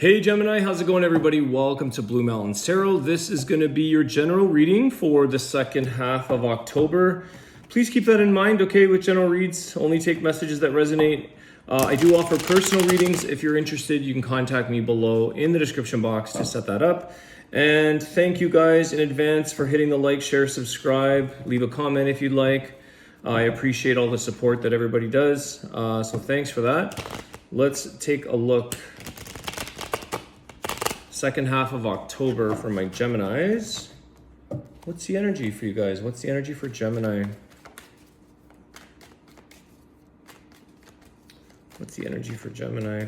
Hey Gemini, how's it going everybody? Welcome to Blue Mountains Tarot. This is going to be your general reading for the second half of October. Please keep that in mind, okay, with general reads. Only take messages that resonate. I do offer personal readings. If you're interested, you can contact me below in the description box to set that up. And thank you guys in advance for hitting the like, share, subscribe, leave a comment if you'd like. I appreciate all the support that everybody does. So thanks for that. Let's take a look. Second half of October for my Geminis. What's the energy for you guys? What's the energy for Gemini? What's the energy for Gemini?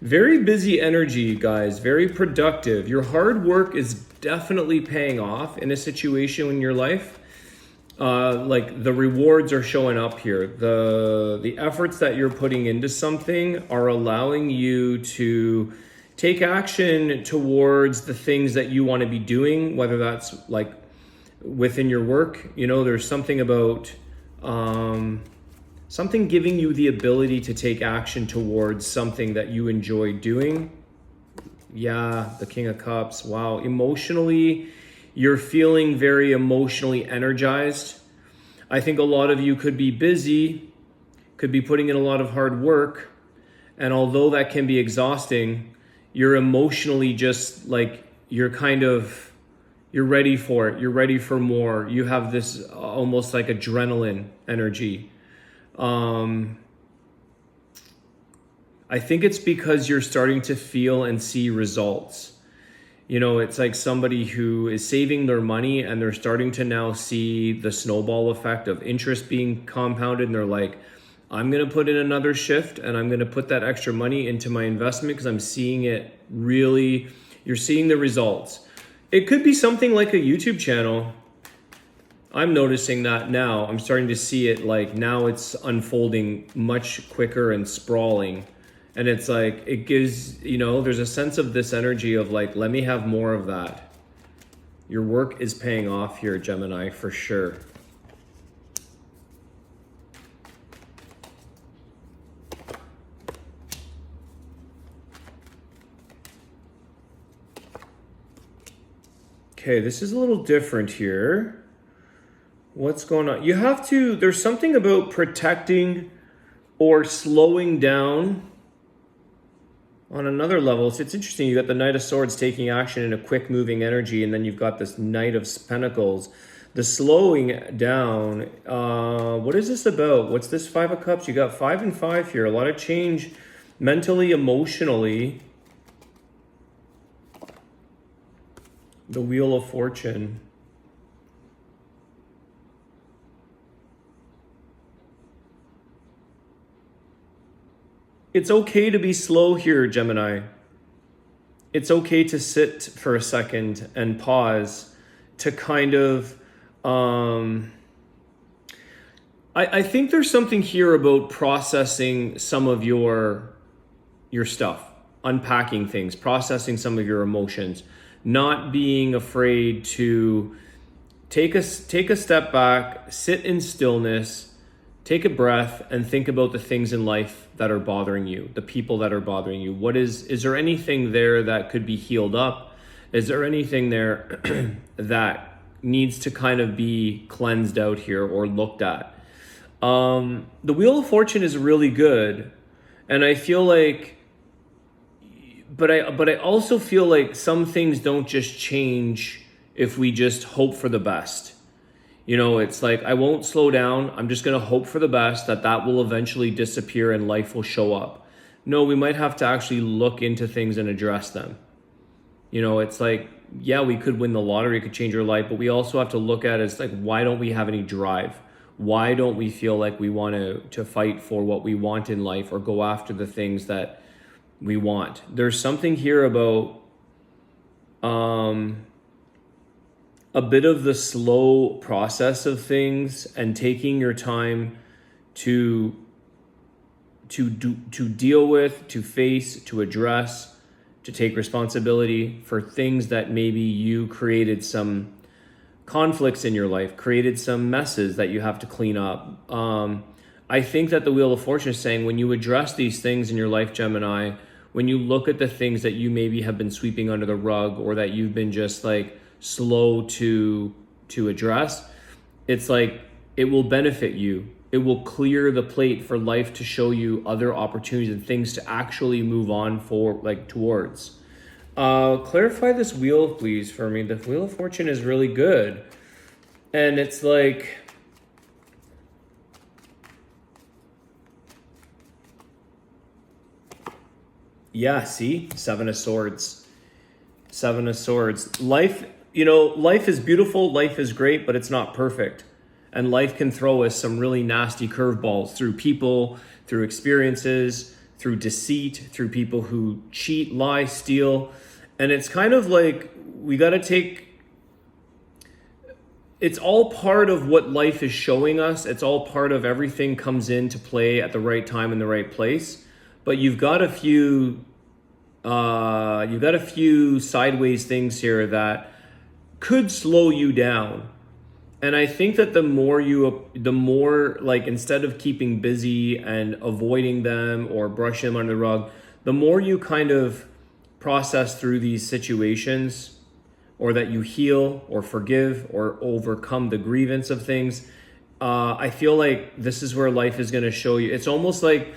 Very busy energy, guys. Very productive. Your hard work is definitely paying off in a situation in your life. Like the rewards are showing up here. The efforts that you're putting into something are allowing you to take action towards the things that you want to be doing, whether that's like within your work. You know, there's something about something giving you the ability to take action towards something that you enjoy doing. Yeah, the King of Cups. Wow. Emotionally, you're feeling very emotionally energized. I think a lot of you could be busy, could be putting in a lot of hard work. And although that can be exhausting, you're emotionally just like, you're ready for it. You're ready for more. You have this almost like adrenaline energy. I think it's because you're starting to feel and see results. You know, it's like somebody who is saving their money and they're starting to now see the snowball effect of interest being compounded. And they're like, I'm going to put in another shift and I'm going to put that extra money into my investment because I'm seeing it really, you're seeing the results. It could be something like a YouTube channel. I'm noticing that now. I'm starting to see it like now it's unfolding much quicker and sprawling. And it's like, it gives, you know, there's a sense of this energy of like, let me have more of that. Your work is paying off here, Gemini, for sure. Okay, this is a little different here. What's going on? You have to, there's something about protecting or slowing down. On another level, it's interesting. You got the Knight of Swords taking action in a quick moving energy, and then you've got this Knight of Pentacles. The slowing down, what is this about? What's this Five of Cups? You got 5 and 5 here. A lot of change mentally, emotionally. The Wheel of Fortune. It's okay to be slow here, Gemini. It's okay to sit for a second and pause to kind of, I think there's something here about processing some of your stuff, unpacking things, processing some of your emotions, not being afraid to take a step back, sit in stillness, take a breath and think about the things in life that are bothering you, the people that are bothering you. Is there anything there that could be healed up? Is there anything there that needs to kind of be cleansed out here or looked at? The Wheel of Fortune is really good. And I feel like, but I also feel like some things don't just change if we just hope for the best. You know, it's like, I won't slow down. I'm just going to hope for the best that will eventually disappear and life will show up. No, we might have to actually look into things and address them. You know, it's like, yeah, we could win the lottery, it could change our life, but we also have to look at it as like, why don't we have any drive? Why don't we feel like we want to fight for what we want in life or go after the things that we want? There's something here about a bit of the slow process of things and taking your time to deal with, to face, to address, to take responsibility for things that maybe you created some conflicts in your life, created some messes that you have to clean up. I think that the Wheel of Fortune is saying when you address these things in your life, Gemini, when you look at the things that you maybe have been sweeping under the rug or that you've been just like slow to address, it's like it will benefit you. It will clear the plate for life to show you other opportunities and things to actually move on towards. Clarify this wheel, please, for me. The Wheel of Fortune is really good. And it's like, yeah, see? Seven of Swords. Seven of Swords. Life is beautiful, life is great, but it's not perfect. And life can throw us some really nasty curveballs through people, through experiences, through deceit, through people who cheat, lie, steal. And it's kind of like we got to it's all part of what life is showing us. It's all part of everything comes into play at the right time in the right place. But you've got a few sideways things here that could slow you down. And I think that the more like, instead of keeping busy and avoiding them or brushing them under the rug, the more you kind of process through these situations, or that you heal or forgive or overcome the grievance of things, I feel like this is where life is going to show you. It's almost like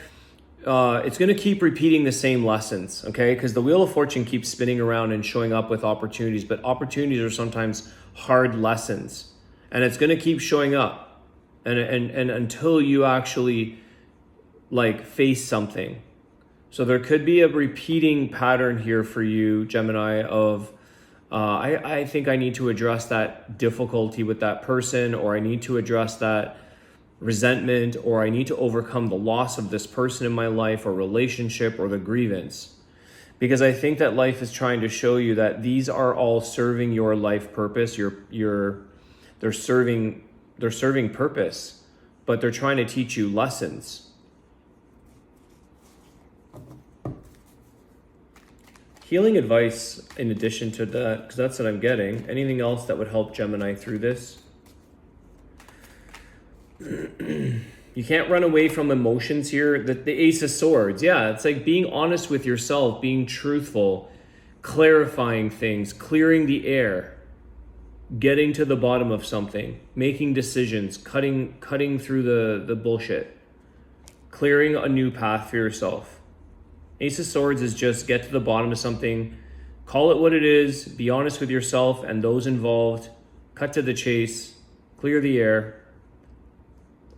it's going to keep repeating the same lessons, okay? Because the Wheel of Fortune keeps spinning around and showing up with opportunities, but opportunities are sometimes hard lessons. And it's going to keep showing up and until you actually like face something. So there could be a repeating pattern here for you, Gemini, of I think I need to address that difficulty with that person, or I need to address that resentment, or I need to overcome the loss of this person in my life or relationship or the grievance. Because I think that life is trying to show you that these are all serving your life purpose. They're serving purpose, but they're trying to teach you lessons. Healing advice in addition to that, because that's what I'm getting. Anything else that would help Gemini through this? You can't run away from emotions here. The Ace of Swords, yeah, it's like being honest with yourself, being truthful, clarifying things, clearing the air, getting to the bottom of something, making decisions, cutting through the bullshit, clearing a new path for yourself. Ace of Swords is just get to the bottom of something, call it what it is, be honest with yourself and those involved, cut to the chase, clear the air,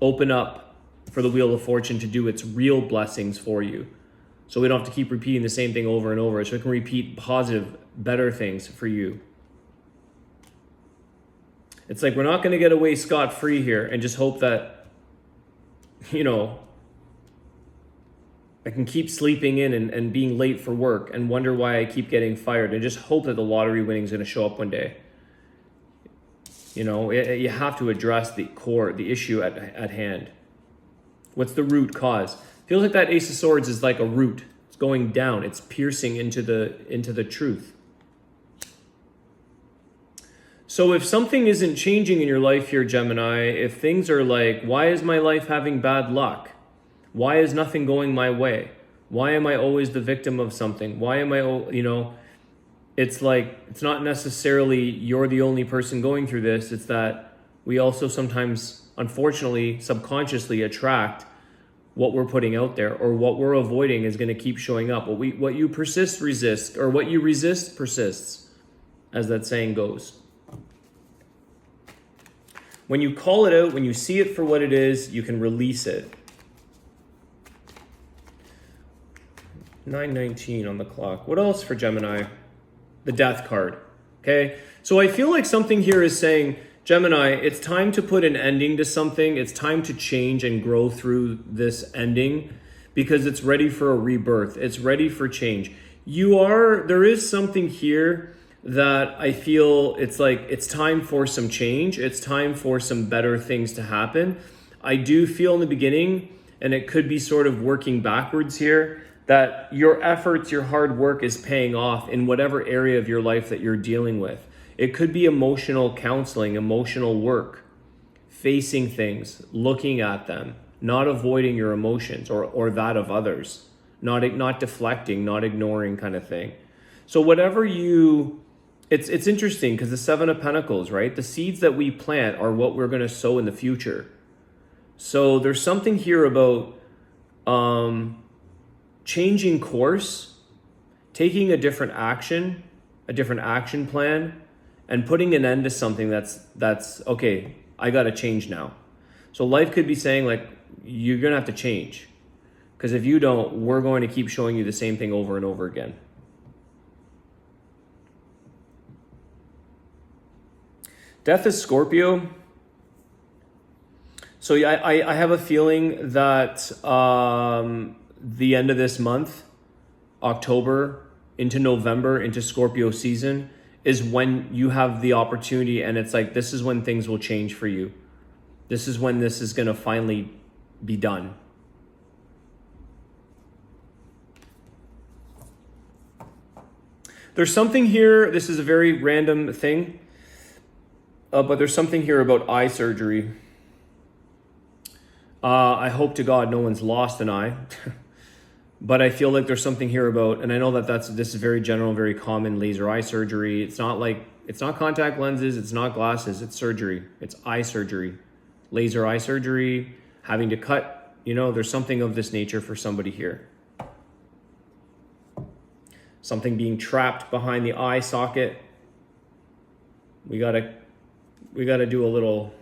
open up for the Wheel of Fortune to do its real blessings for you. So we don't have to keep repeating the same thing over and over. So we can repeat positive, better things for you. It's like we're not going to get away scot-free here and just hope that, I can keep sleeping in and being late for work and wonder why I keep getting fired and just hope that the lottery winning is going to show up one day. You have to address the issue at hand. What's the root cause? Feels like that Ace of Swords is like a root. It's going down. It's piercing into the truth. So if something isn't changing in your life here, Gemini, if things are like, why is my life having bad luck? Why is nothing going my way? Why am I always the victim of something? Why am I, it's like, it's not necessarily you're the only person going through this. It's that we also sometimes, unfortunately, subconsciously attract what we're putting out there, or what we're avoiding is going to keep showing up. What you persist resists, or what you resist persists, as that saying goes. When you call it out, when you see it for what it is, you can release it. 9:19 on the clock. What else for Gemini? The Death card. Okay, so I feel like something here is saying, Gemini, it's time to put an ending to something. It's time to change and grow through this ending because it's ready for a rebirth. It's ready for change. There is something here that I feel it's like it's time for some change. It's time for some better things to happen. I do feel in the beginning, and it could be sort of working backwards here, that your efforts, your hard work is paying off in whatever area of your life that you're dealing with. It could be emotional counseling, emotional work, facing things, looking at them, not avoiding your emotions or that of others, not deflecting, not ignoring kind of thing. So whatever it's interesting because the Seven of Pentacles, right? The seeds that we plant are what we're going to sow in the future. So there's something here about changing course, taking a different action plan, and putting an end to something that's okay, I got to change now. So life could be saying like, you're going to have to change. Because if you don't, we're going to keep showing you the same thing over and over again. Death is Scorpio. So yeah, I have a feeling that the end of this month, October into November, into Scorpio season, is when you have the opportunity, and it's like, this is when things will change for you. This is when this is going to finally be done. There's something here, this is a very random thing, but there's something here about eye surgery. I hope to God no one's lost an eye, but I feel like there's something here about, and I know that this is very general, very common, laser eye surgery. It's not contact lenses, it's not glasses, it's surgery. It's eye surgery, laser eye surgery, having to cut, there's something of this nature for somebody here. Something being trapped behind the eye socket. We gotta do a little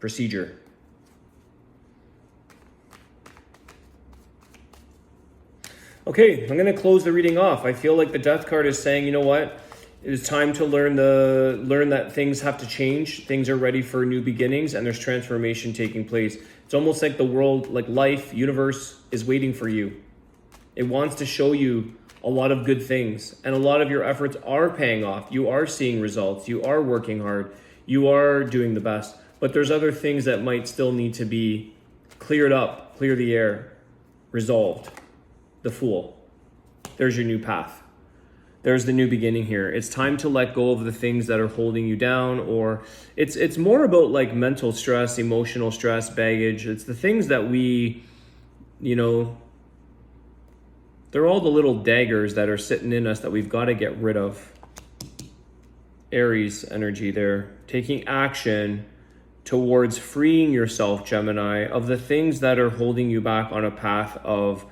procedure. Okay, I'm gonna close the reading off. I feel like the Death card is saying, you know what? It is time to learn that things have to change. Things are ready for new beginnings, and there's transformation taking place. It's almost like the world, like life, universe is waiting for you. It wants to show you a lot of good things, and a lot of your efforts are paying off. You are seeing results. You are working hard. You are doing the best, but there's other things that might still need to be cleared up, clear the air, resolved. The Fool. There's your new path. There's the new beginning here. It's time to let go of the things that are holding you down, or it's more about like mental stress, emotional stress, baggage. It's the things that we, they're all the little daggers that are sitting in us that we've got to get rid of. Aries energy there. Taking action towards freeing yourself, Gemini, of the things that are holding you back on a path of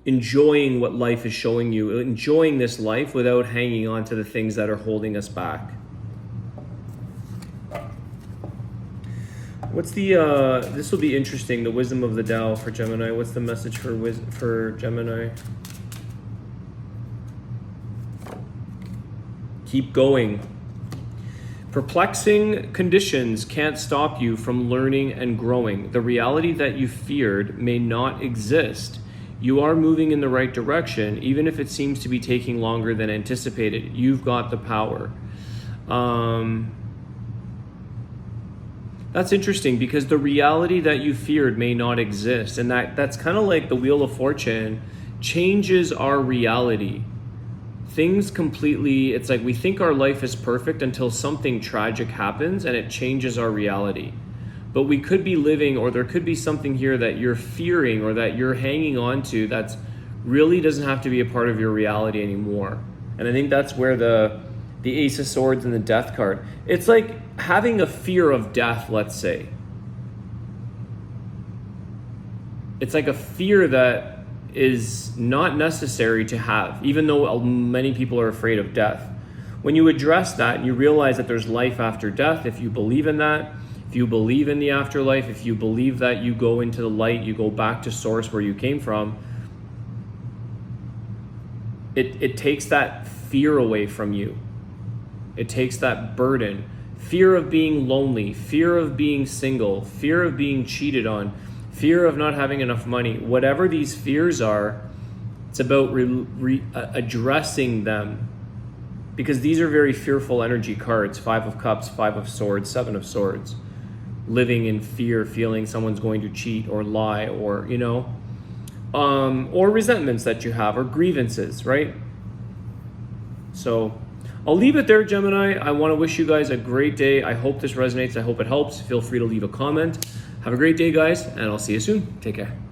enjoying what life is showing you, enjoying this life without hanging on to the things that are holding us back. What's the, this will be interesting, the wisdom of the Tao for Gemini. What's the message for Gemini? Keep going. Perplexing conditions can't stop you from learning and growing. The reality that you feared may not exist. You are moving in the right direction, even if it seems to be taking longer than anticipated. You've got the power. That's interesting because the reality that you feared may not exist. And that's kind of like the Wheel of Fortune changes our reality. Things completely, it's like we think our life is perfect until something tragic happens and it changes our reality. But we could be living, or there could be something here that you're fearing or that you're hanging on to that's really doesn't have to be a part of your reality anymore. And I think that's where the Ace of Swords and the Death card, it's like having a fear of death, let's say. It's like a fear that is not necessary to have, even though many people are afraid of death. When you address that and you realize that there's life after death, if you believe in that, if you believe in the afterlife, if you believe that you go into the light, you go back to source where you came from, it takes that fear away from you. It takes that burden. Fear of being lonely, fear of being single, fear of being cheated on, fear of not having enough money. Whatever these fears are, it's about addressing them. Because these are very fearful energy cards. 5 of Cups, 5 of Swords, 7 of Swords. Living in fear, feeling someone's going to cheat or lie or, or resentments that you have or grievances, right? So I'll leave it there, Gemini. I want to wish you guys a great day. I hope this resonates. I hope it helps. Feel free to leave a comment. Have a great day, guys, and I'll see you soon. Take care.